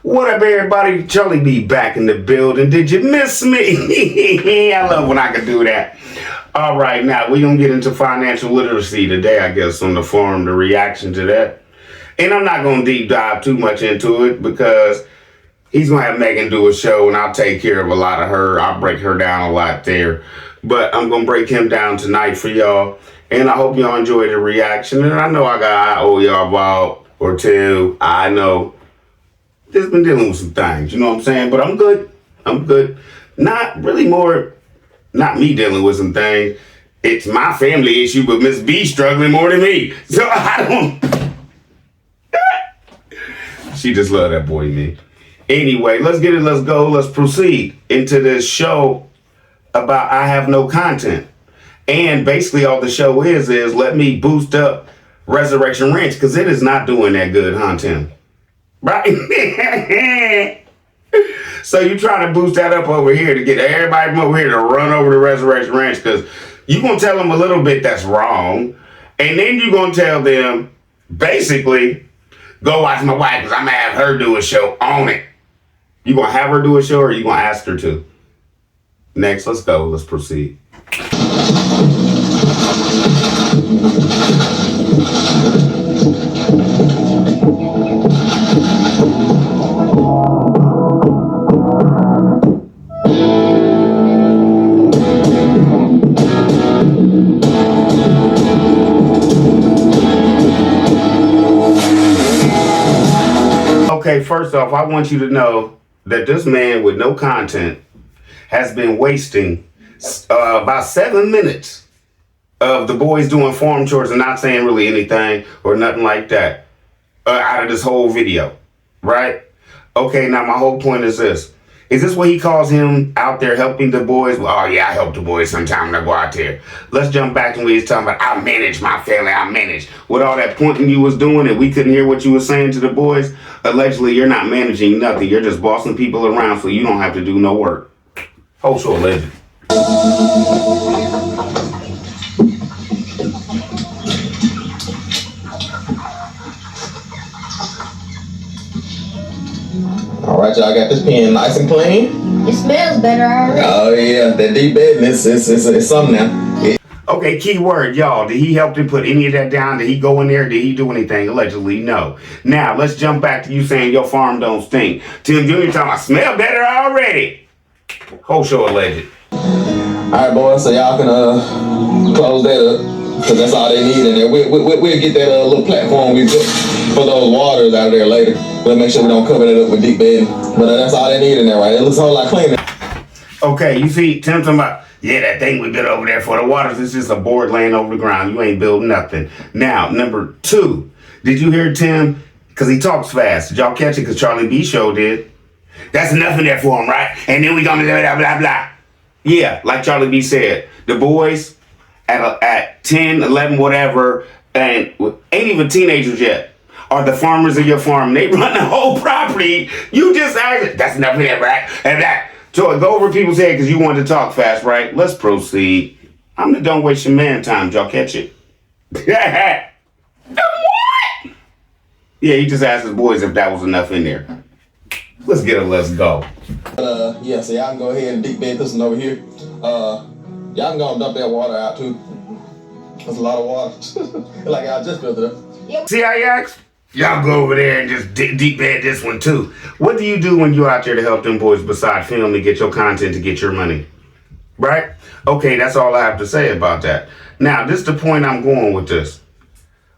What up, everybody? Charlie B back in the building. Did you miss me? I love when I can do that. All right, now we're going to get into financial literacy today, I guess, on the forum, the reaction to that. And I'm not going to deep dive too much into it because he's going to have Megan do a show and I'll take care of a lot of her. I'll break her down a lot there. But I'm going to break him down tonight for y'all. And I hope y'all enjoy the reaction. And I know I owe y'all a vault or two. I know. Just been dealing with some things, you know what I'm saying? But I'm good. Not me dealing with some things. It's my family issue, but Miss B struggling more than me. So I don't. She just love that boy, me. Anyway, let's get it. Let's go. Let's proceed into this show about I have no content. And basically all the show is let me boost up Resurrection Ranch because it is not doing that good content. Right? So you trying to boost that up over here to get everybody from over here to run over to Resurrection Ranch because you're going to tell them a little bit that's wrong. And then you're going to tell them, basically, go watch my wife because I'm going to have her do a show on it. You going to have her do a show or you going to ask her to? Next, let's go. Let's proceed. Okay, first off, I want you to know that this man with no content has been wasting about 7 minutes of the boys doing farm chores and not saying really anything or nothing like that out of this whole video, right? Okay, now my whole point is this. Is this what he calls him out there helping the boys? Well, oh, yeah, I help the boys sometimes when I go out there. Let's jump back to when he's talking about, I manage my family, I manage. With all that pointing you was doing and we couldn't hear what you were saying to the boys, allegedly you're not managing nothing. You're just bossing people around so you don't have to do no work. Whole show alleged. All right, y'all got this pen nice and clean. It smells better already. Oh yeah, that deep bedness is something now. Okay, key word, y'all. Did he help them put any of that down? Did he go in there? Did he do anything? Allegedly, no. Now, let's jump back to you saying your farm don't stink. Tim Jr. talking about smell better already. Whole show alleged. All right, boys, so y'all can close that up because that's all they need in there. We'll get that little platform we put for those waters out of there later. We'll make sure we don't cover that up with deep bedding. But that's all they need in there, right? It looks a whole lot cleaner. Okay, you see, Tim talking about, yeah, that thing we built over there for the waters is just a board laying over the ground. You ain't building nothing. Now, number 2, did you hear Tim? Because he talks fast. Did y'all catch it? Because Charlie B show did. That's enough in there for him, right? And then we gonna blah, blah, blah. Yeah, like Charlie B said, the boys at 10, 11, whatever, and ain't even teenagers yet, are the farmers of your farm. They run the whole property. You just asked, that's enough in there, right? And that. So go over people's head because you wanted to talk fast, right? Let's proceed. I'm the don't waste your man time. Did y'all catch it? The what? Yeah, he just asked his boys if that was enough in there. Let's get it. Let's go. Yeah, so y'all can go ahead and deep bed this one over here. Y'all can go and dump that water out too. That's a lot of water. Like I just filled it up. See how you asked? Y'all go over there and just deep bed this one too. What do you do when you're out there to help them boys besides film to get your content to get your money? Right? Okay, that's all I have to say about that. Now, this is the point I'm going with this.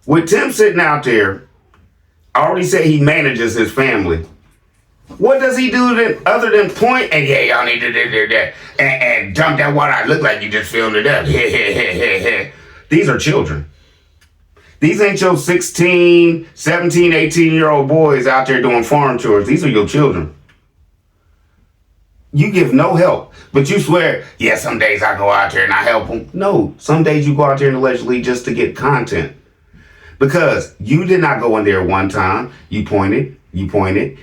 With Tim sitting out there, I already said he manages his family. What does he do then, other than point and yeah, y'all need to do that and dump that water out? Look like you just filled it up. These are children. These ain't your 16, 17, 18-year-old boys out there doing farm chores. These are your children. You give no help, but you swear, yeah, some days I go out there and I help them. No, some days you go out there and allegedly just to get content. Because you did not go in there one time. You pointed. Then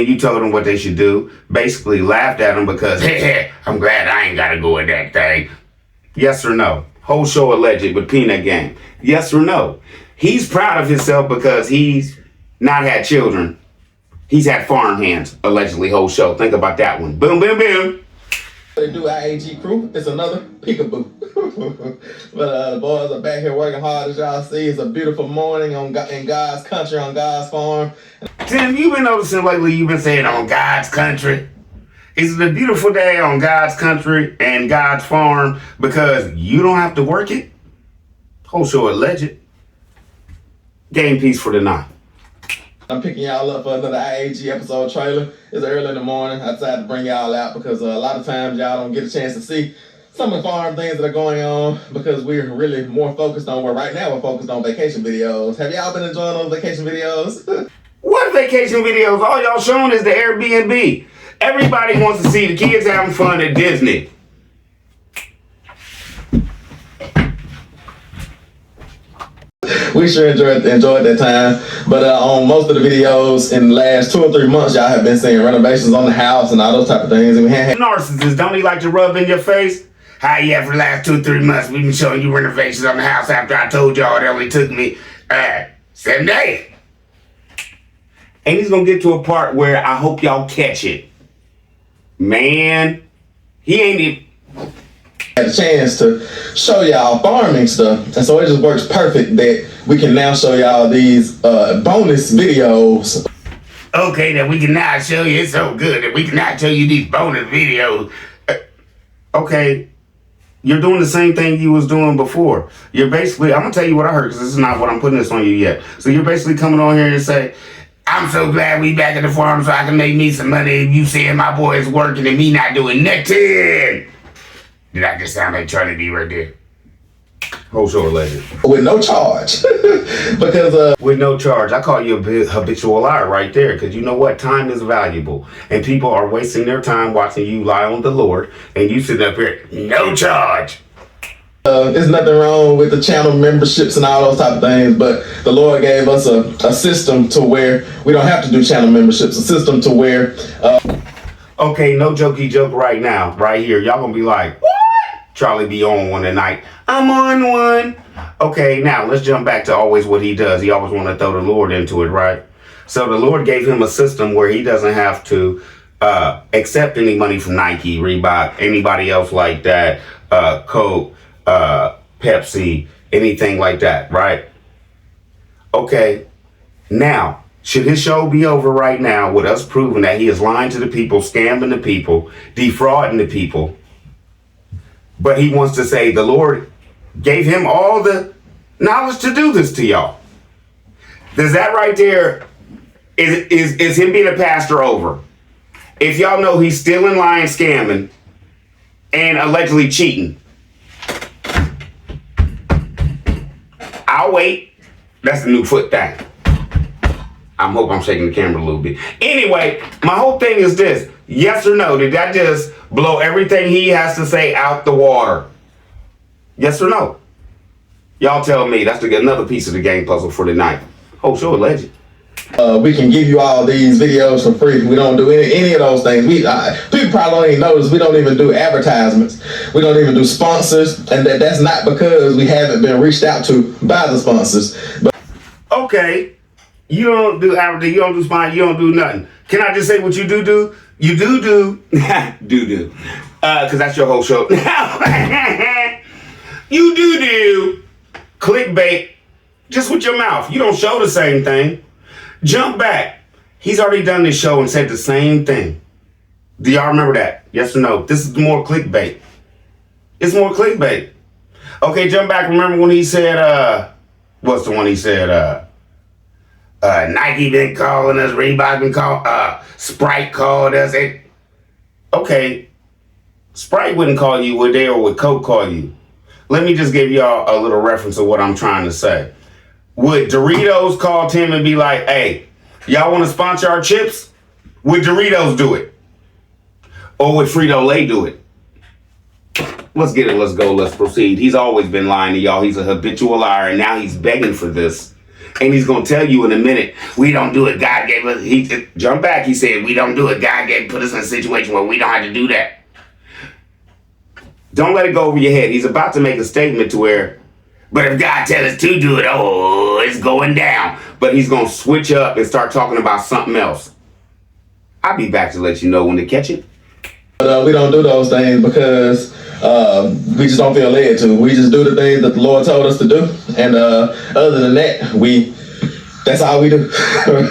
you told them what they should do. Basically laughed at them because, hey, I'm glad I ain't got to go in that thing. Yes or no? Whole show alleged with Peanut Gang. Yes or no? He's proud of himself because he's not had children He's had farm hands, allegedly, whole show. Think about that one. Boom, boom, boom. They do IAG crew. It's another peekaboo. But the boys are back here working hard, as y'all see. It's a beautiful morning in God's country, on God's farm. Tim, you've been noticing lately, you've been saying on God's country. Is it a beautiful day on God's country and God's farm because you don't have to work it? Whole show alleged. Game piece for the night. I'm picking y'all up for another IAG episode trailer. It's early in the morning. I decided to bring y'all out because a lot of times y'all don't get a chance to see some of the farm things that are going on because we're really more focused on, well, right now we're focused on vacation videos. Have y'all been enjoying those vacation videos? What vacation videos? All y'all showing is the Airbnb. Everybody wants to see the kids having fun at Disney. We sure enjoyed that time. But on most of the videos in the last 2 or 3 months, y'all have been seeing renovations on the house and all those type of things. And we had Narcissist, don't he like to rub in your face? Hi, yeah, for the last 2 or 3 months, we've been showing you renovations on the house after I told y'all it only took me 7 days. And he's gonna get to a part where I hope y'all catch it. Man, he ain't even... had a chance to show y'all farming stuff, and so it just works perfect that we can now show y'all these bonus videos. Okay, that we can now show you, it's so good that we can now show you these bonus videos. Okay, you're doing the same thing you was doing before. You're basically, I'm gonna tell you what I heard, because this is not what I'm putting this on you yet. So you're basically coming on here and say, I'm so glad we back at the farm so I can make me some money, and you seeing my boys working and me not doing nothing. Did I just sound like Trinity right there? Whole show alleged. With no charge. Because with no charge. I call you a habitual liar right there, because you know what? Time is valuable. And people are wasting their time watching you lie on the Lord, and you sit up here, no charge. there's nothing wrong with the channel memberships and all those type of things, but the Lord gave us a system to where we don't have to do channel memberships, a system to where... Okay, no jokey joke right now, right here. Y'all gonna be like, what? Charlie be on one tonight. I'm on one. Okay, now let's jump back to always what he does. He always want to throw the Lord into it, right? So the Lord gave him a system where he doesn't have to accept any money from Nike, Reebok, anybody else like that, Coke, Pepsi, anything like that, right? Okay, now, should his show be over right now with us proving that he is lying to the people, scamming the people, defrauding the people, but he wants to say the Lord gave him all the knowledge to do this to y'all? Does that right there, is him being a pastor over? If y'all know he's stealing, lying, scamming, and allegedly cheating, I'll wait. That's the new foot thing. I hope I'm shaking the camera a little bit. Anyway, my whole thing is this. Yes or no? Did that just blow everything he has to say out the water? Yes or no? Y'all tell me. That's another piece of the game puzzle for tonight. Oh, sure, legend. We can give you all these videos for free. We don't do any of those things. People probably don't even notice we don't even do advertisements. We don't even do sponsors, and that's not because we haven't been reached out to by the sponsors. But okay, you don't do advertising, you don't do sponsors, you don't do nothing. Can I just say what you do? You do, because that's your whole show. You do clickbait just with your mouth. You don't show the same thing. Jump back. He's already done this show and said the same thing. Do y'all remember that? Yes or no? This is more clickbait. It's more clickbait. Okay, jump back. Remember when he said, what's the one he said? Nike been calling us, Reebok been calling, Sprite called us. Okay, Sprite wouldn't call you, would they, or would Coke call you? Let me just give y'all a little reference of what I'm trying to say. Would Doritos call Tim and be like, hey, y'all want to sponsor our chips? Would Doritos do it? Or would Frito-Lay do it? Let's get it, let's go, let's proceed. He's always been lying to y'all. He's a habitual liar, and now he's begging for this. And he's going to tell you in a minute, we don't do it. God gave us, jump back, he said, we don't do it. God put us in a situation where we don't have to do that. Don't let it go over your head. He's about to make a statement to where, but if God tells us to do it, oh, it's going down. But he's going to switch up and start talking about something else. I'll be back to let you know when to catch it. But we don't do those things because we just don't feel led to. We just do the things that the Lord told us to do. And other than that, that's all we do,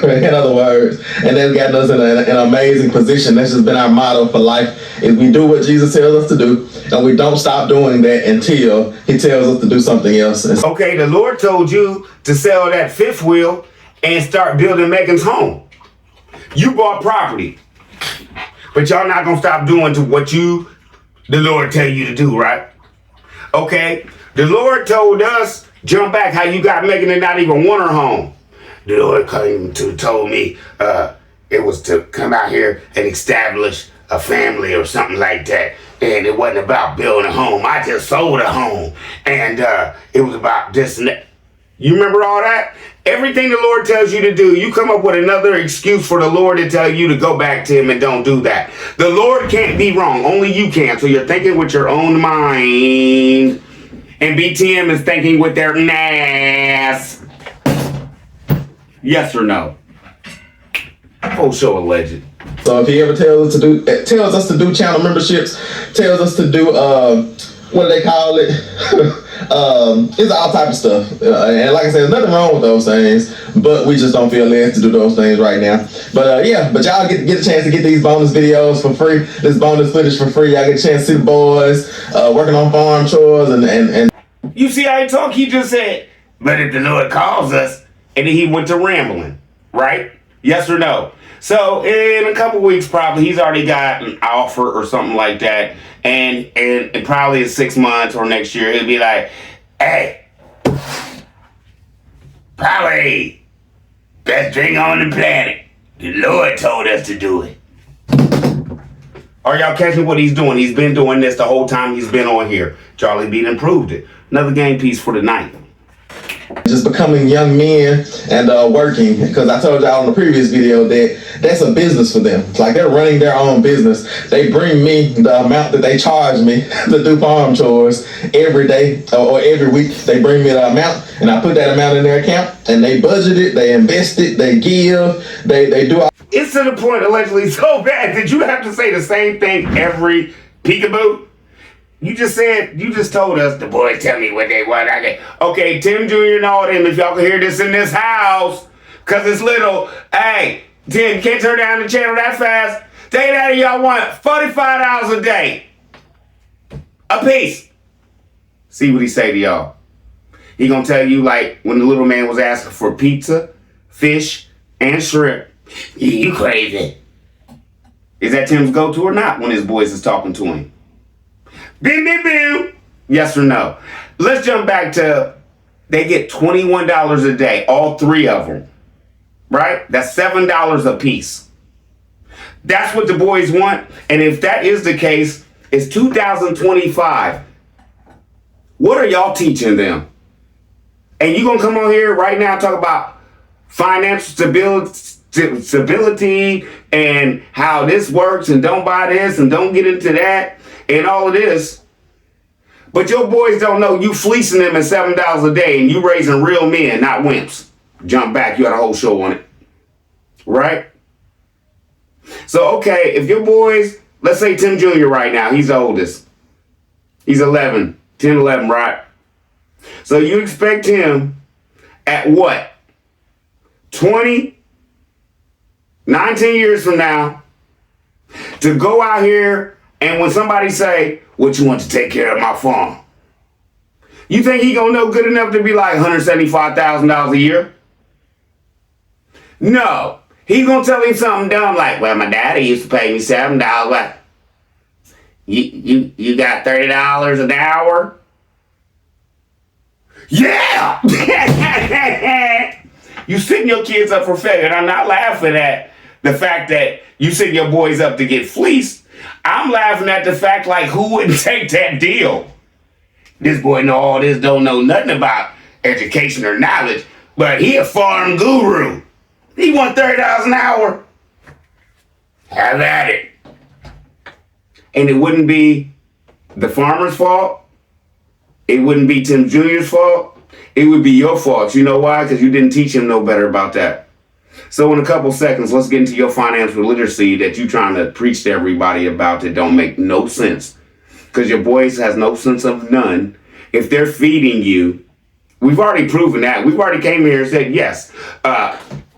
in other words. And that's gotten us in an amazing position. That's just been our motto for life, is we do what Jesus tells us to do, and we don't stop doing that until he tells us to do something else. Okay, the Lord told you to sell that fifth wheel and start building Megan's home. You bought property, but y'all not gonna stop doing to what the Lord tell you to do, right? Okay, the Lord told us, jump back, how you got Megan and not even want her home. The Lord told me it was to come out here and establish a family or something like that. And it wasn't about building a home. I just sold a home. And it was about this and that. You remember all that? Everything the Lord tells you to do, you come up with another excuse for the Lord to tell you to go back to him and don't do that. The Lord can't be wrong. Only you can. So you're thinking with your own mind. And BTM is thinking with their NAS. Yes or no? Whole show alleged. So if he ever tells us to do channel memberships, tells us to do what do they call it? It's all type of stuff. And like I said, there's nothing wrong with those things, but we just don't feel led to do those things right now. But but y'all get a chance to get these bonus videos for free, this bonus footage for free. Y'all get a chance to see the boys working on farm chores and you see how he talk? He just said, but if the Lord calls us, and then he went to rambling, right? Yes or no? So in a couple weeks, probably he's already got an offer or something like that, and probably in 6 months or next year he'll be like, "Hey, probably best drink on the planet. The Lord told us to do it." Are y'all catching what he's doing? He's been doing this the whole time he's been on here. Charlie Beat improved it. Another game piece for the night. Just becoming young men and working, because I told y'all in the previous video that that's a business for them. It's like they're running their own business. They bring me the amount that they charge me to do farm chores every day or every week. They bring me the amount, and I put that amount in their account, and they budget it, they invest it, they give, they do all. It's to the point allegedly so bad that you have to say the same thing every peekaboo. You just told us the boys tell me what they want. Okay, Tim Jr. and all them, if y'all can hear this in this house, cause it's little. Hey, Tim, you can't turn down the channel that fast. Tell you that y'all want $45 a day. A piece. See what he say to y'all. He gonna tell you like when the little man was asking for pizza, fish, and shrimp. You crazy. Is that Tim's go-to or not when his boys is talking to him? Bim, bim, bim. Yes or no? Let's jump back to they get $21 a day, all three of them. Right? That's $7 a piece. That's what the boys want. And if that is the case, it's 2025. What are y'all teaching them? And you gonna come on here right now and talk about financial stability and how this works and don't buy this and don't get into that and all of this. But your boys don't know you fleecing them at $7 a day and you raising real men, not wimps. Jump back, you had a whole show on it. Right? So, okay, if your boys, let's say Tim Jr. right now, he's the oldest. He's 11, 10, 11, right? So you expect him at what? 20, 19 years from now to go out here and when somebody say, what you want to take care of my farm? You think he gonna know good enough to be like $175,000 a year? No. He gonna tell him something dumb like, well, my daddy used to pay me $7. Like, you got $30 an hour? Yeah! You setting your kids up for failure. And I'm not laughing at the fact that you setting your boys up to get fleeced. I'm laughing at the fact like who wouldn't take that deal? This boy know all this, don't know nothing about education or knowledge, but he a farm guru. He want $30 an hour. Have at it. And it wouldn't be the farmer's fault. It wouldn't be Tim Jr.'s fault. It would be your fault. You know why? Because you didn't teach him no better about that. So in a couple seconds, let's get into your financial literacy that you're trying to preach to everybody about that don't make no sense. Because your boys has no sense of none. If they're feeding you, we've already proven that. We've already came here and said yes.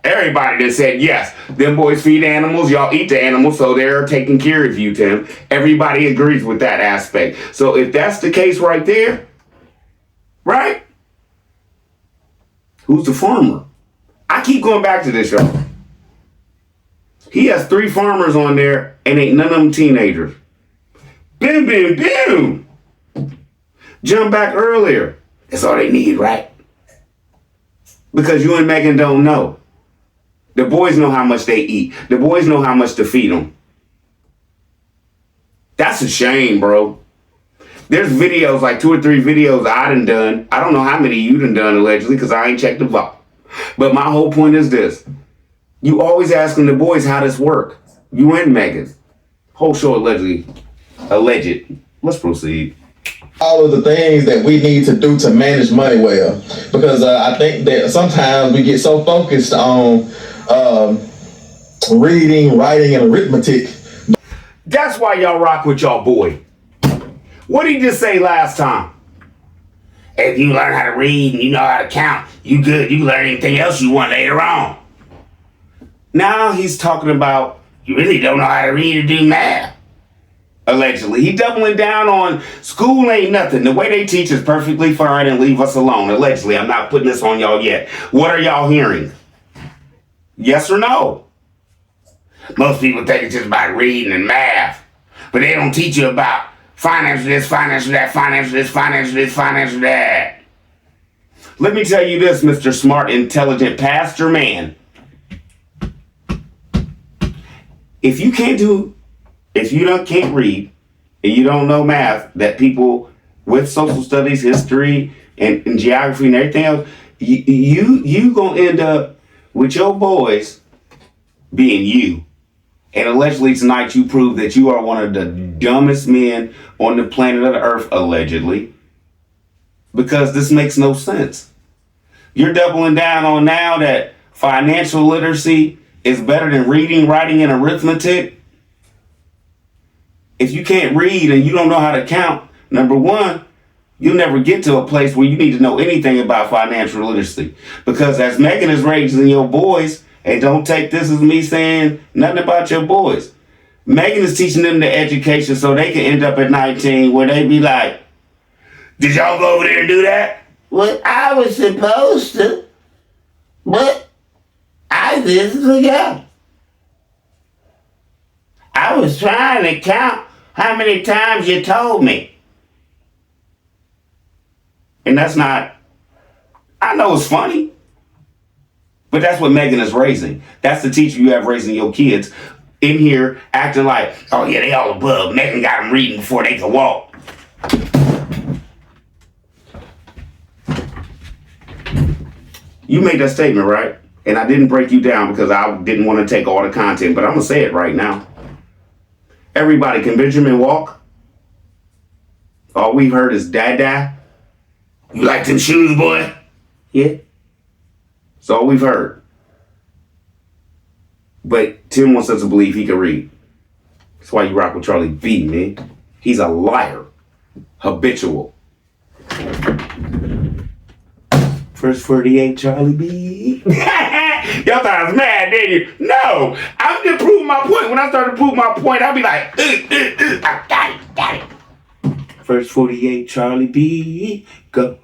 Everybody that said yes. Them boys feed animals. Y'all eat the animals, so they're taking care of you, Tim. Everybody agrees with that aspect. So if that's the case right there, right? Who's the farmer? I keep going back to this, y'all. He has 3 farmers on there, and ain't none of them teenagers. Boom, boom, boom. Jump back earlier. That's all they need, right? Because you and Megan don't know. The boys know how much they eat. The boys know how much to feed them. That's a shame, bro. There's videos, like 2 or 3 videos I done. I don't know how many you done allegedly, because I ain't checked the vault. But my whole point is this. You always asking the boys how this work. You and Megan. Whole show allegedly. Alleged. Let's proceed. All of the things that we need to do to manage money well. Because I think that sometimes we get so focused on reading, writing, and arithmetic. That's why y'all rock with y'all boy. What did he just say last time? If you learn how to read and you know how to count, you good. You can learn anything else you want later on. Now he's talking about you really don't know how to read or do math. Allegedly. He doubling down on school ain't nothing. The way they teach is perfectly fine and leave us alone. Allegedly. I'm not putting this on y'all yet. What are y'all hearing? Yes or no? Most people think it's just about reading and math. But they don't teach you about finance this, finance that, finance this, finance this, finance that. Let me tell you this, Mr. Smart, Intelligent Pastor Man. If you can't read and you don't know math, that people with social studies, history, and geography and everything else, you gonna end up with your boys being you. And allegedly tonight you prove that you are one of the dumbest men on the planet of the earth, allegedly. Because this makes no sense. You're doubling down on now that financial literacy is better than reading, writing, and arithmetic. If you can't read and you don't know how to count, number one, you'll never get to a place where you need to know anything about financial literacy. Because as Megan is raising your boys, and don't take this as me saying nothing about your boys. Megan is teaching them the education so they can end up at 19 where they be like, did y'all go over there and do that? Well, I was supposed to, but I just forgot. I was trying to count how many times you told me. And that's not, I know it's funny. But that's what Megan is raising. That's the teacher you have raising your kids in here acting like, oh yeah, they all above. Megan got them reading before they can walk. You made that statement, right? And I didn't break you down because I didn't want to take all the content, but I'm going to say it right now. Everybody, can Benjamin walk? All we've heard is dad. You like them shoes, boy? Yeah. That's all we've heard. But Tim wants us to believe he can read. That's why you rock with Charlie B, man. He's a liar. Habitual. First 48, Charlie B. Y'all thought I was mad, didn't you? No. I'm just proving my point. When I started to prove my point, I'll be like, I got it. First 48, Charlie B. Go.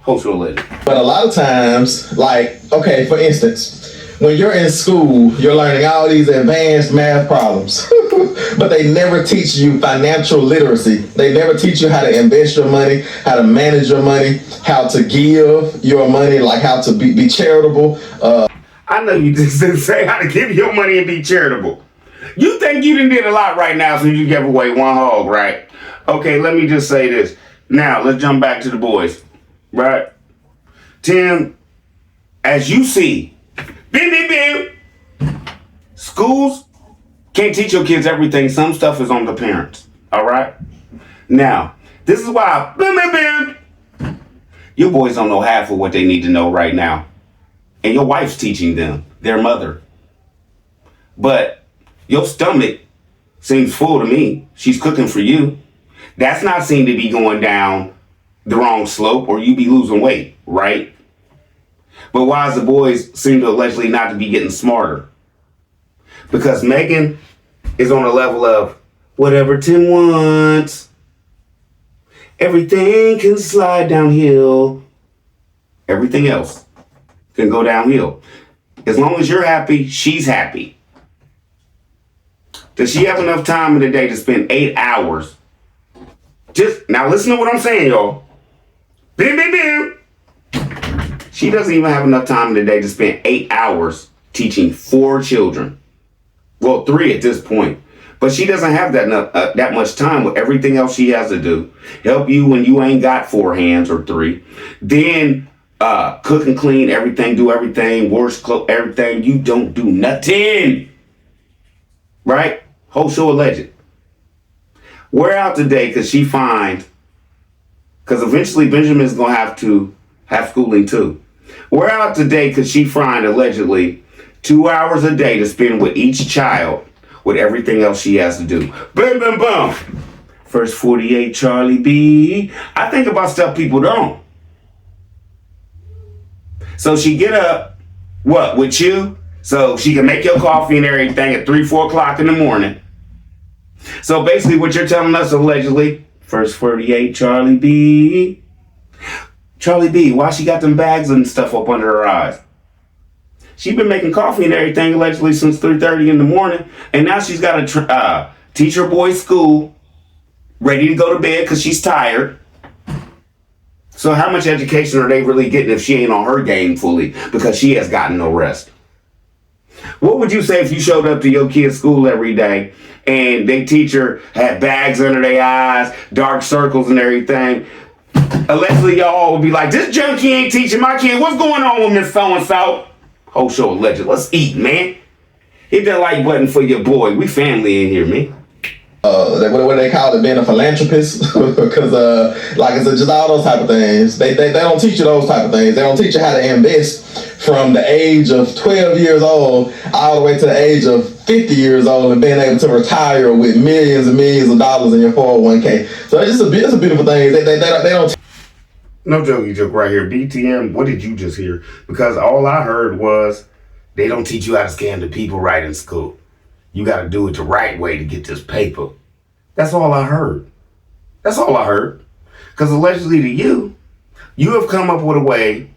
Whole show later. But a lot of times, like, okay, for instance, when you're in school, you're learning all these advanced math problems, but they never teach you financial literacy. They never teach you how to invest your money, how to manage your money, how to give your money, like how to be charitable. I know you just didn't say how to give your money and be charitable. You think you done did a lot right now since you gave away one hog, right? Okay, let me just say this. Now, let's jump back to the boys, right? Tim, as you see, schools can't teach your kids everything. Some stuff is on the parents, all right? Now, this is why your boys don't know half of what they need to know right now. and your wife's teaching them, their mother. But your stomach seems full to me. She's cooking for you. That's not seem to be going down the wrong slope, or you be losing weight, right? But why does the boys seem to allegedly not to be getting smarter? Because Megan is on a level of whatever Tim wants. Everything can slide downhill. Everything else can go downhill. As long as you're happy, she's happy. Does she have enough time in the day to spend 8 hours? Just now listen to what I'm saying, y'all. Bim, bim, bim. She doesn't even have enough time in the day to spend 8 hours teaching 4 children. Well, 3 at this point. But she doesn't have that much time with everything else she has to do. Help you when you ain't got 4 hands or 3. Then cook and clean everything, do everything, wash clothes, everything. You don't do nothing. Right? Whole show alleged. We're out today because she finds, because eventually Benjamin's going to have schooling too. We're out today because she finds allegedly 2 hours a day to spend with each child with everything else she has to do. Boom, boom, boom. First 48, Charlie B. I think about stuff people don't. So she get up, what, with you? So she can make your coffee and everything at 3, 4 o'clock in the morning. So basically what you're telling us allegedly, first 48, Charlie B. Charlie B, why she got them bags and stuff up under her eyes? She been making coffee and everything allegedly since 3:30 in the morning. And now she's got to teach her boys school, ready to go to bed because she's tired. So how much education are they really getting if she ain't on her game fully because she has gotten no rest? What would you say if you showed up to your kid's school every day and their teacher had bags under their eyes, dark circles and everything? Allegedly, y'all would be like, this junkie ain't teaching my kid. What's going on with Miss So-and-so? Whole show alleged. Let's eat, man. Hit that like button for your boy. We family in here, man. What they call it, being a philanthropist, because like I said, just all those type of things. They don't teach you those type of things. They don't teach you how to invest from the age of 12 years old all the way to the age of 50 years old and being able to retire with millions and millions of dollars in your 401k. So it's a beautiful thing. They don't. No jokey joke right here. BTM, what did you just hear? Because all I heard was they don't teach you how to scam the people right in school. You got to do it the right way to get this paper. That's all I heard. That's all I heard. Because allegedly to you have come up with a way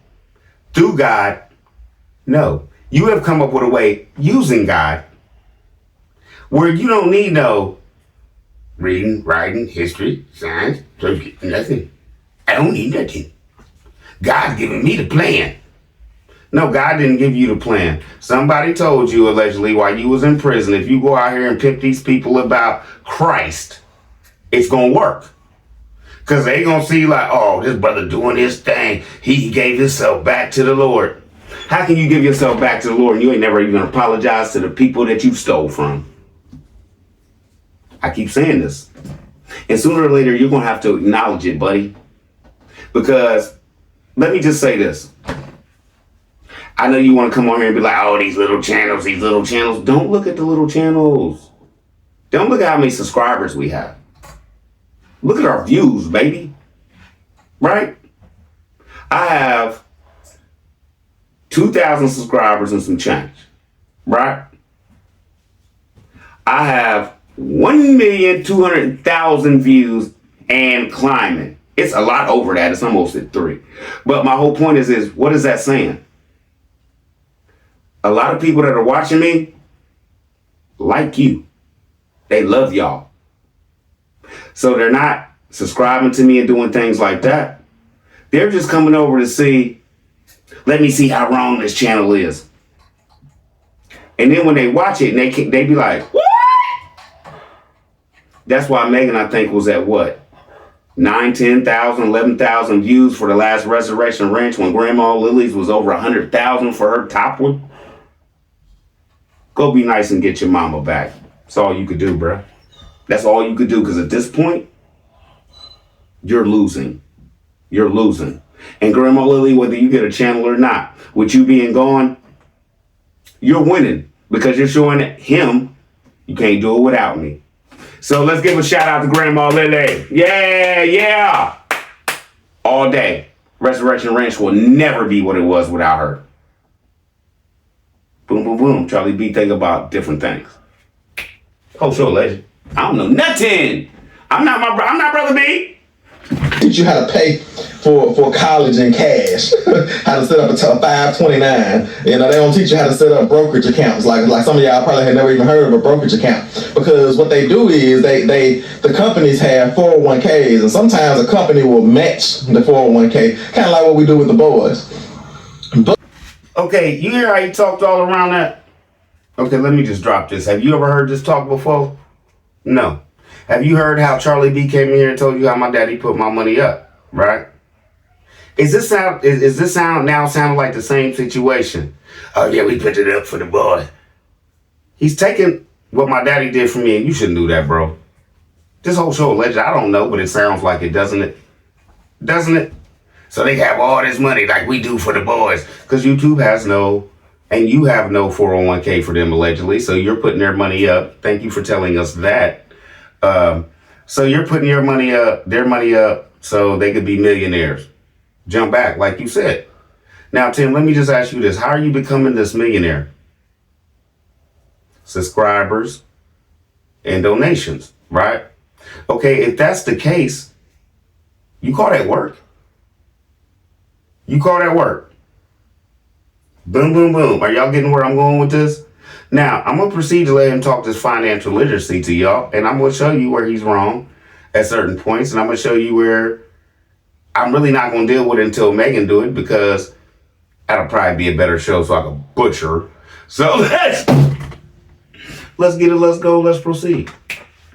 through God. No, you have come up with a way using God where you don't need no reading, writing, history, science, nothing. I don't need nothing. God's giving me the plan. No, God didn't give you the plan. Somebody told you allegedly while you was in prison, if you go out here and pimp these people about Christ, it's going to work. Because they going to see like, oh, this brother doing his thing. He gave himself back to the Lord. How can you give yourself back to the Lord and you ain't never even apologized to the people that you stole from? I keep saying this. And sooner or later, you're going to have to acknowledge it, buddy. Because let me just say this. I know you want to come on here and be like, oh, these little channels. Don't look at the little channels. Don't look at how many subscribers we have. Look at our views, baby. Right? I have 2,000 subscribers and some change. Right? I have 1,200,000 views and climbing. It's a lot over that. It's almost at 3. But my whole point is what is that saying? A lot of people that are watching me like you. They love y'all. So they're not subscribing to me and doing things like that. They're just coming over to see, let me see how wrong this channel is. And then when they watch it, and they be like, what? That's why Megan, I think, was at what? 9, 10,000, 11,000 views for the last Resurrection Ranch when Grandma Lily's was over 100,000 for her top one. Go be nice and get your mama back. That's all you could do, bro. That's all you could do, because at this point, you're losing. You're losing. And Grandma Lily, whether you get a channel or not, with you being gone, you're winning because you're showing him you can't do it without me. So let's give a shout out to Grandma Lily. Yeah. All day. Resurrection Ranch will never be what it was without her. Boom, boom, boom. Charlie B think about different things. Oh, sure, legend. I don't know nothing. I'm not Brother B. Teach you how to pay for college in cash, how to set up a 529. You know, they don't teach you how to set up brokerage accounts. Like some of y'all probably have never even heard of a brokerage account, because what they do is the companies have 401ks, and sometimes a company will match the 401k, kind of like what we do with the boys. Okay, you hear how he talked all around that? Okay, let me just drop this. Have you ever heard this talk before? No. Have you heard how Charlie B came in here and told you how my daddy put my money up, right? Is this sound now sounding like the same situation? Oh yeah, we put it up for the boy. He's taking what my daddy did for me, and you shouldn't do that, bro. This whole show, legend, I don't know, but it sounds like it, doesn't it? Doesn't it? So they have all this money like we do for the boys, because YouTube has no, and you have no 401k for them allegedly. So you're putting their money up. Thank you for telling us that. So you're putting their money up, so they could be millionaires. Jump back, like you said. Now, Tim, let me just ask you this. How are you becoming this millionaire? Subscribers and donations, right? Okay, if that's the case, you call that work? You call that work? Boom, boom, boom. Are y'all getting where I'm going with this? Now, I'm going to proceed to let him talk this financial literacy to y'all, and I'm going to show you where he's wrong at certain points, and I'm going to show you where I'm really not going to deal with it until Megan do it, because that'll probably be a better show so I can butcher. So let's get it, let's go, let's proceed.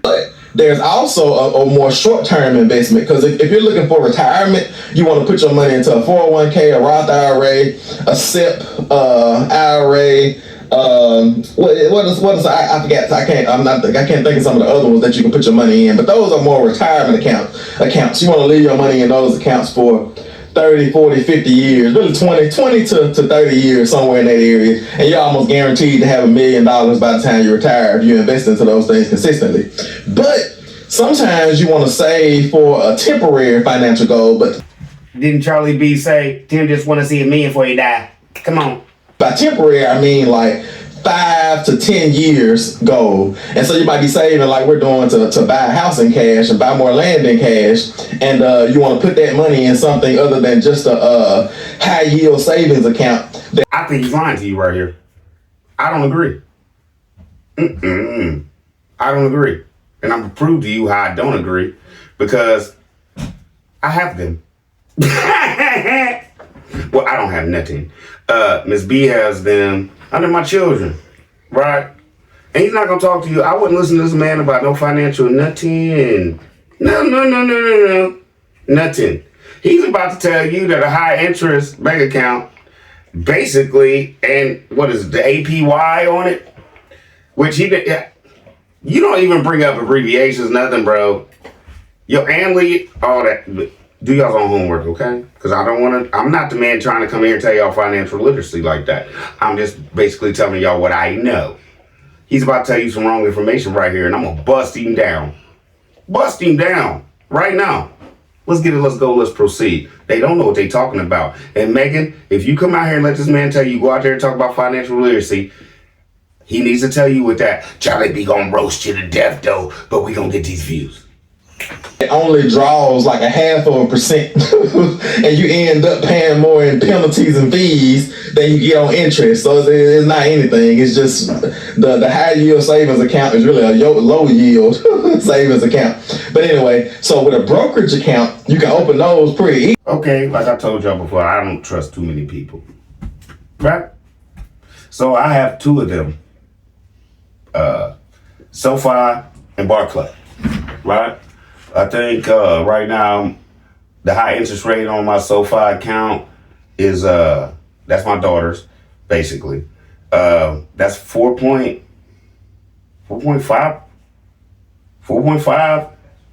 But there's also a more short-term investment, because if you're looking for retirement, you want to put your money into a 401k, a Roth IRA, a SIP IRA. What is I forget. I can't think of some of the other ones that you can put your money in, but those are more retirement accounts. You want to leave your money in those accounts for 30, 40, 50 years, really 20 to 30 years, somewhere in that area, and you're almost guaranteed to have $1 million by the time you retire if you invest into those things consistently. But sometimes you want to save for a temporary financial goal. But didn't Charlie B say, Tim just want to see $1 million before he die? Come on. By temporary, I mean like 5 to 10 years goal. And so you might be saving like we're doing to buy a house in cash and buy more land in cash. And you want to put that money in something other than just a high yield savings account. I think he's lying to you right here. I don't agree. I don't agree. And I'm going to prove to you how I don't agree, because I have them. Well, I don't have nothing. Miss B has them under my children, right? And he's not going to talk to you. I wouldn't listen to this man about no financial nothing. No. Nothing. He's about to tell you that a high interest bank account, basically, and what is it, the APY on it? Which you don't even bring up abbreviations, nothing, bro. Your Anley, all that. Do y'all's own homework, okay? Because I'm not the man trying to come here and tell y'all financial literacy like that. I'm just basically telling y'all what I know. He's about to tell you some wrong information right here, and I'm going to bust him down. Bust him down right now. Let's get it, let's go, let's proceed. They don't know what they're talking about. And Megan, if you come out here and let this man tell you, go out there and talk about financial literacy, he needs to tell you with that, Charlie B gonna roast you to death though, but we gonna get these views. It only draws like 0.5%, and you end up paying more in penalties and fees than you get on interest. So it's not anything. It's just the high yield savings account is really a low yield savings account. But anyway, so with a brokerage account, you can open those pretty easy. Okay, like I told y'all before, I don't trust too many people, right? So I have two of them, SoFi and Barclay, right? I think right now the high interest rate on my SoFi account is that's my daughter's basically. That's 4.5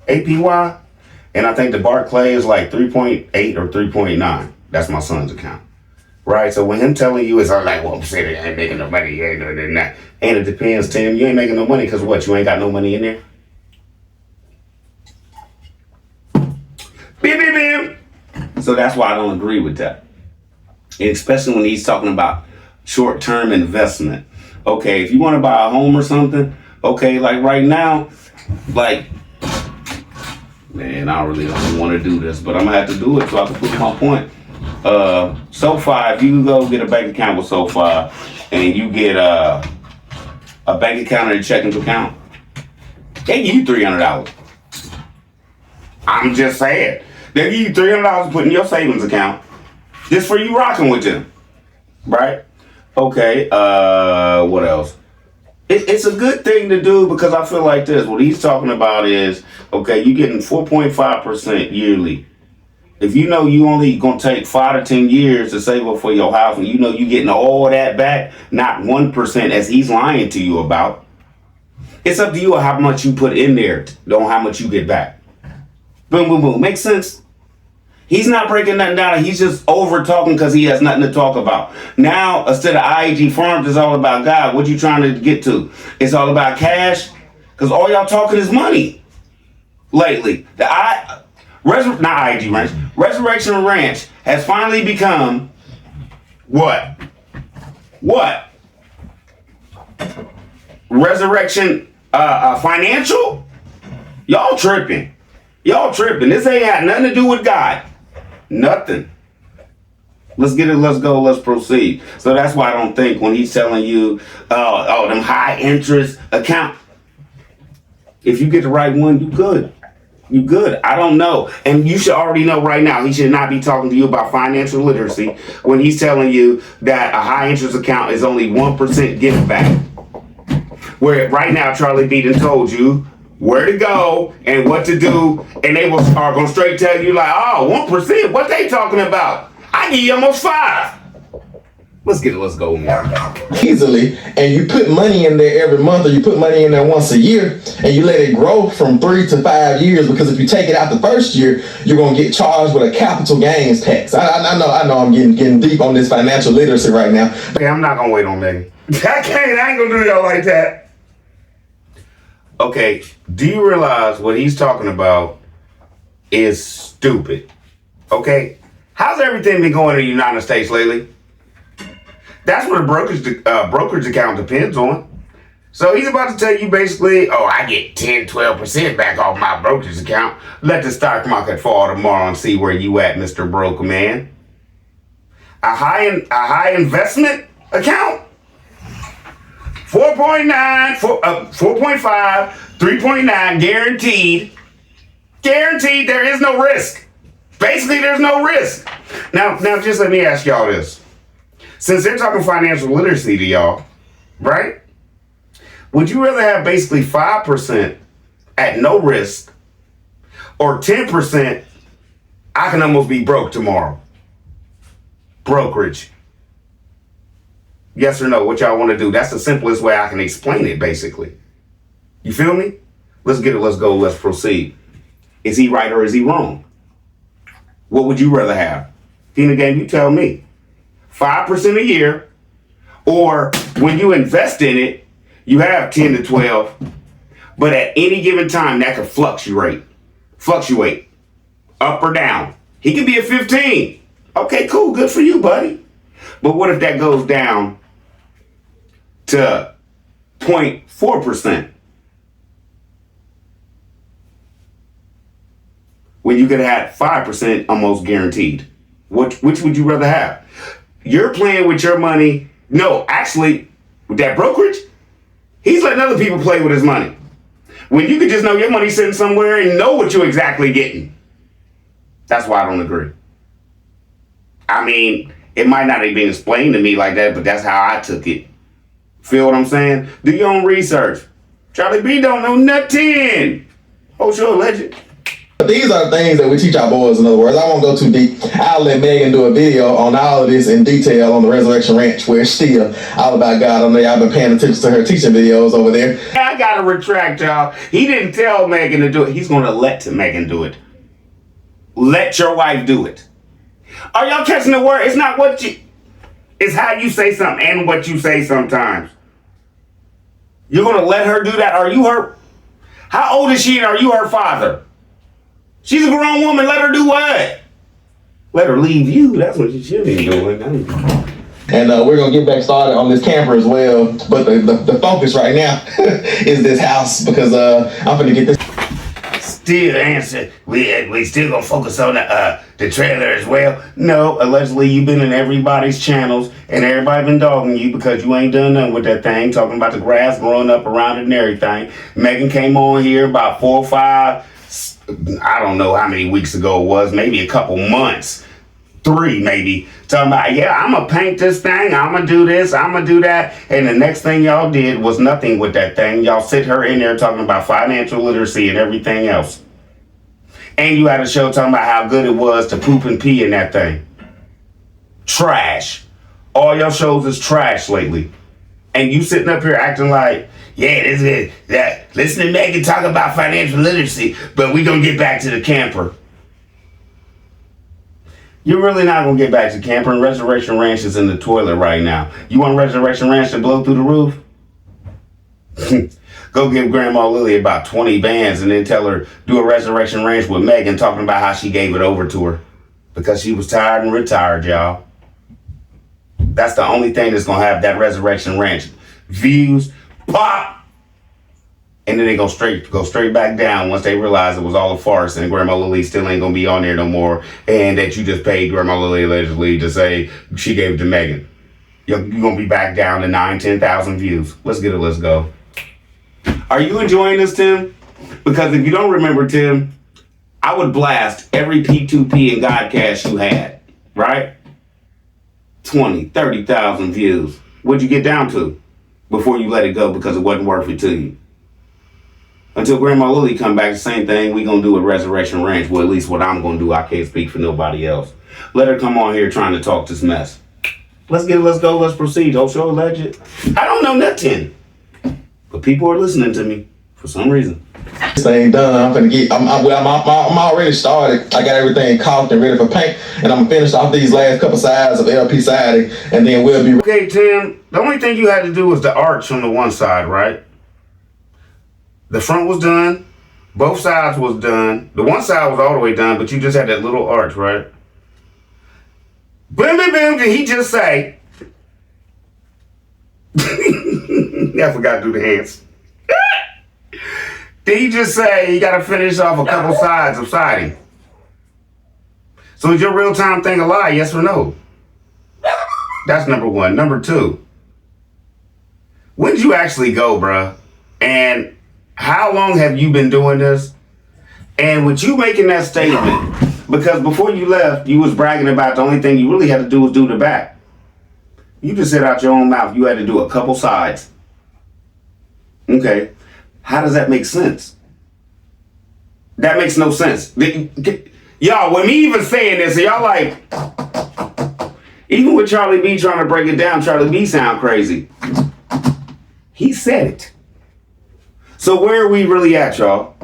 APY, And I think the Barclay is like 3.8 or 3.9. That's my son's account. Right? So when him telling you, it's all like, well, I'm saying I ain't making no money. You ain't doing that. And it depends, Tim. You ain't making no money because what? You ain't got no money in there? Beep, beep, beep. So that's why I don't agree with that. And especially when he's talking about short-term investment. Okay, if you want to buy a home or something, okay, like right now, like, man, I really don't want to do this, but I'm going to have to do it so I can put my point. SoFi, if you go get a bank account with SoFi and you get a bank account and a checking account, they give you $300. I'm just saying. They give you $300 to put in your savings account just for you rocking with them. Right? Okay, what else? It's a good thing to do because I feel like this. What he's talking about is, okay, you're getting 4.5% yearly. If you know you only gonna take 5 to 10 years to save up for your house, and you know you getting all that back, not 1% as he's lying to you about, it's up to you how much you put in there, on how much you get back. Boom, boom, boom. Makes sense? He's not breaking nothing down. He's just over talking because he has nothing to talk about. Now, instead of IAG Farms, it's all about God. What you trying to get to? It's all about cash? Because all y'all talking is money lately. Not IAG Ranch. Resurrection Ranch has finally become what? What? Resurrection Financial? Y'all tripping. Y'all tripping. This ain't got nothing to do with God. Nothing. Let's get it. Let's go. Let's proceed. So that's why I don't think when he's telling you, them high interest account, if you get the right one, you good. You good. I don't know. And you should already know right now, he should not be talking to you about financial literacy when he's telling you that a high interest account is only 1% give back. Where right now, Charlie Beaton told you where to go and what to do. And they are going to straight tell you like, oh, 1%. What they talking about? I give you almost 5. Let's get it. Let's go, man. Easily, and you put money in there every month, or you put money in there once a year, and you let it grow from 3 to 5 years. Because if you take it out the first year, you're gonna get charged with a capital gains tax. I know. I'm getting deep on this financial literacy right now. Okay, I'm not gonna wait on Megan. I ain't gonna do y'all like that. Okay, do you realize what he's talking about is stupid? Okay, how's everything been going in the United States lately? That's what a brokerage account depends on. So he's about to tell you basically, oh, I get 10, 12% back off my brokerage account. Let the stock market fall tomorrow and see where you at, Mr. Broker Man. A high investment account? 4.9, 4.5, 3.9 guaranteed. Guaranteed, there is no risk. Basically, there's no risk. Now just let me ask y'all this. Since they're talking financial literacy to y'all, right? Would you rather have basically 5% at no risk or 10% I can almost be broke tomorrow? Brokerage. Yes or no? What y'all want to do? That's the simplest way I can explain it, basically. You feel me? Let's get it. Let's go. Let's proceed. Is he right or is he wrong? What would you rather have? Tina Game, you tell me. 5% a year, or when you invest in it, you have 10 to 12, but at any given time that could fluctuate up or down. He could be at 15. Okay, cool, good for you, buddy. But what if that goes down to 0.4%? When you could have 5% almost guaranteed. Which would you rather have? You're playing with your money. No, actually, with that brokerage, he's letting other people play with his money. When you could just know your money's sitting somewhere and know what you're exactly getting. That's why I don't agree. I mean, it might not have been explained to me like that, but that's how I took it. Feel what I'm saying? Do your own research. Charlie B don't know nothing. Oh, sure, legend. These are things that we teach our boys, in other words. I won't go too deep. I'll let Megan do a video on all of this in detail on the Resurrection Ranch, where it's still all about God. I know y'all been paying attention to her teaching videos over there. I gotta retract, y'all. He didn't tell Megan to do it. He's gonna let Megan do it. Let your wife do it. Are y'all catching the word? It's not what you... It's how you say something and what you say sometimes. You're going to let her do that? Are you her... How old is she and are you her father? She's a grown woman. Let her do what? Let her leave you. That's what you should be doing. And we're going to get back started on this camper as well. But the focus right now is this house because I'm going to get this. Still answer. We still gonna focus on the trailer as well. No, allegedly you've been in everybody's channels and everybody been dogging you because you ain't done nothing with that thing. Talking about the grass growing up around it and everything. Megan came on here about 4 or 5. I don't know how many weeks ago it was. Maybe a couple months. 3 maybe. Talking about, yeah, I'm gonna paint this thing. I'm gonna do this. I'm gonna do that. And the next thing y'all did was nothing with that thing. Y'all sit her in there talking about financial literacy and everything else. And you had a show talking about how good it was to poop and pee in that thing. Trash. All your shows is trash lately. And you sitting up here acting like, yeah, this is that. Listen to Megan talk about financial literacy, but we gonna get back to the camper. You're really not going to get back to camper, and Resurrection Ranch is in the toilet right now. You want Resurrection Ranch to blow through the roof? Go give Grandma Lily about 20 bands and then tell her do a Resurrection Ranch with Megan talking about how she gave it over to her. Because she was tired and retired, y'all. That's the only thing that's going to have that Resurrection Ranch. Views, pop! And then they go straight back down once they realize it was all a farce and Grandma Lily still ain't gonna be on there no more, and that you just paid Grandma Lily allegedly to say she gave it to Megan. You're gonna be back down to 9,000-10,000 views. Let's get it, let's go. Are you enjoying this, Tim? Because if you don't remember, Tim, I would blast every P2P and Godcast you had, right? 20, 30,000 views. What'd you get down to before you let it go because it wasn't worth it to you? Until Grandma Lily come back, the same thing we gonna do at Resurrection Ranch. Well, at least what I'm gonna do. I can't speak for nobody else. Let her come on here trying to talk this mess. Let's get it, let's go, let's proceed. Oh, show alleged. I don't know nothing. But people are listening to me for some reason. This ain't done. I'm already started. I got everything caulked and ready for paint. And I'm gonna finish off these last couple sides of LP siding. And then we'll be... Okay, Tim, the only thing you had to do was the arch on the one side, right? The front was done. Both sides was done. The one side was all the way done, but you just had that little arch, right? Bim, bim, bim, did he just say? I forgot to do the hands. Did he just say you got to finish off a couple sides of siding? So is your real-time thing a lie, yes or no? That's number 1. Number 2. When did you actually go, bruh? And how long have you been doing this? And with you making that statement, because before you left, you was bragging about the only thing you really had to do was do the back. You just said out your own mouth you had to do a couple sides. Okay. How does that make sense? That makes no sense. Y'all, with me even saying this, y'all like, even with Charlie B trying to break it down, Charlie B sound crazy. He said it. So where are we really at, y'all?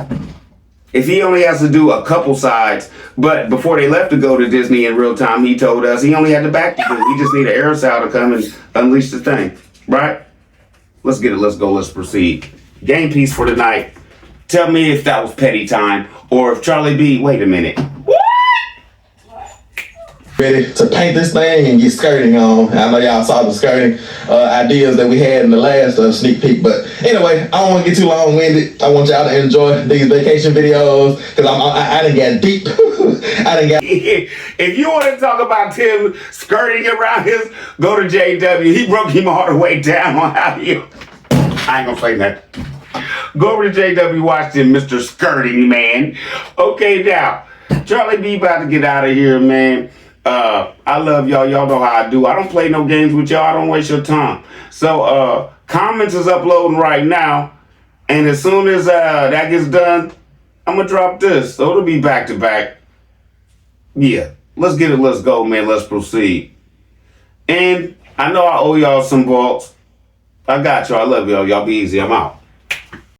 If he only has to do a couple sides, but before they left to go to Disney in real time, he told us he only had the back to do. He just need an aerosol to come and unleash the thing, right? Let's get it, let's go, let's proceed. Game piece for tonight. Tell me if that was petty time, or if Charlie B, wait a minute. Ready to paint this thing and get skirting on. I know y'all saw the skirting ideas that we had in the last sneak peek, but anyway, I don't want to get too long-winded. I want y'all to enjoy these vacation videos because I done got deep. I done got. If you want to talk about Tim skirting around his, go to JW. He broke him all the way down on how you. I ain't gonna say that. Go over to JW, watch him, Mr. Skirting Man. Okay, now Charlie B about to get out of here, man. I love y'all. Y'all know how I do. I don't play no games with y'all. I don't waste your time. So, comments is uploading right now. And as soon as that gets done, I'm going to drop this. So it'll be back to back. Yeah. Let's get it. Let's go, man. Let's proceed. And I know I owe y'all some vaults. I got y'all. I love y'all. Y'all be easy. I'm out.